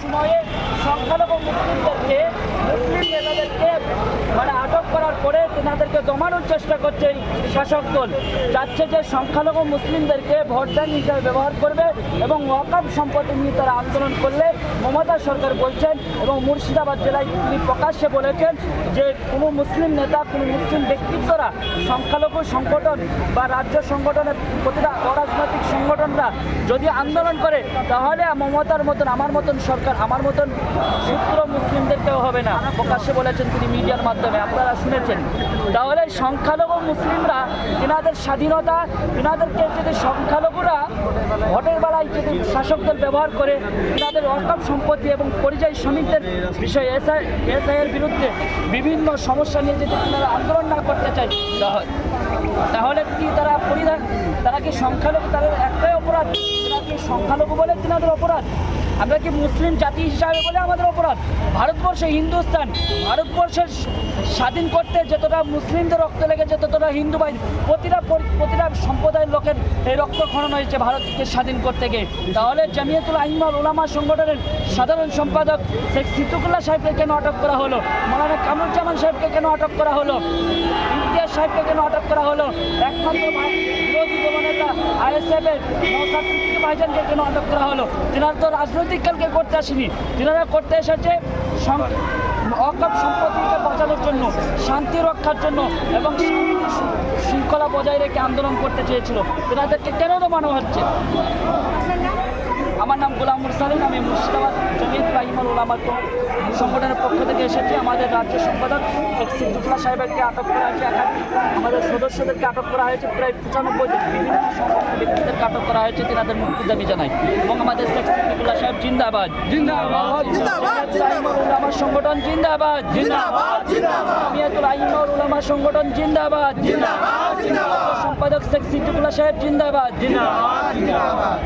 সময়ে সংখ্যালঘু মুসলিম নেতাদেরকে আটক করার পরে তেনাদেরকে দমানোর চেষ্টা করছে এই শাসক দল। চাচ্ছে যে সংখ্যালঘু মুসলিমদেরকে ভোট ব্যাংক হিসাবে ব্যবহার করবে এবং ওয়াকফ সম্পত্তি নিয়ে তারা আন্দোলন করলে মমতা সরকার বলছেন এবং মুর্শিদাবাদ জেলায় তিনি প্রকাশ্যে বলেছেন যে কোনো মুসলিম নেতা, কোনো মুসলিম ব্যক্তিত্বরা সংখ্যালঘু সংগঠন বা রাজ্য সংগঠনের প্রতিটা অরাজনৈতিক সংগঠনরা যদি আন্দোলন করে তাহলে মমতার মতন, আমার মতন সরকার, আমার মতন সূত্র মুসলিমদেরকেও হবে না, প্রকাশ্যে বলেছেন তিনি মিডিয়ার মাধ্যমে, আপনারা শুনেছেন। তাহলে সংখ্যালঘু মুসলিমরা তিনাদের স্বাধীনতা, তিনাদেরকে যদি সংখ্যালঘুরা ভোটের বেলায় যদি শাসক দল ব্যবহার করে তিনাদের ওয়াকফ সম্পত্তি এবং পরিযায়ী শ্রমিকদের বিষয়ে এসআইয়ের বিরুদ্ধে বিভিন্ন সমস্যা নিয়ে যদি তিনারা আন্দোলন না করতে চায় তাহলে কি তারা কি সংখ্যালঘু, তাদের একটাই অপরাধ, তারা কি সংখ্যালঘু বলে তিনাদের অপরাধ? আমরা কি মুসলিম জাতি হিসাবে বলে আমাদের অপরাধ? ভারতবর্ষে হিন্দুস্তান, ভারতবর্ষের স্বাধীন করতে যতটা মুসলিমদের রক্ত লেগেছে ততটা হিন্দু বাহিনী, প্রতিটা সম্প্রদায়ের লোকের এই রক্তক্ষরণ হয়েছে ভারতকে স্বাধীন করতে গিয়ে। তাহলে জামিয়াতুল আইম্মা উলামা সংগঠনের সাধারণ সম্পাদক শেখ সিদ্দিকুল্লাহ সাহেবকে কেন আটক করা হলো? মৌলানা কামরুজ্জামান সাহেবকে কেন আটক করা হলো? ইমতিয়াজ সাহেবকে কেন আটক করা হলো? একমাত্র বিরোধী দলনেতা আইএসএফের নওশাদ সিদ্দিকী ভাইজানকে কেন আটক করা হলো? তিনারা তো রাজনৈতিক কালকে করতে আসেনি, তিনারা করতে এসেছে ওয়াকফ সম্পত্তিকে বাঁচানোর জন্য, শান্তি রক্ষার জন্য এবং শৃঙ্খলা বজায় রেখে আন্দোলন করতে চেয়েছিল। তেনাদেরকে কেন দমানো হচ্ছে? আমার নাম গোলাম মুরসালিন, আমি মুর্শিদাবাদ জমিয়ত আইম্মাতুল উলামা সংগঠনের পক্ষ থেকে এসেছি। আমাদের রাজ্য সম্পাদক শেখ সিদ্দিকুল্লাহ সাহেবকে আটক করা হয়েছে, আমাদের সদস্যদেরকে আটক করা হয়েছে, প্রায় 95 বিভিন্ন সংগঠনের ব্যক্তিদেরকে আটক করা হয়েছে, তেনাদের মুক্তির দাবি জানাই। এবং আমাদের শেখ সিদ্দিকুল্লাহ সাহেব জিন্দাবাদ, জিন্দাবাদ, উলামা সংগঠন জিন্দাবাদ, জিন্দাবাদ, জামিয়াতুল আইম্মাতুল উলামা সংগঠন জিন্দাবাদ, জিন্দাবাদ, সম্পাদক শেখ সিদ্দিকুল্লাহ সাহেব জিন্দাবাদ, জিন্দাবাদ।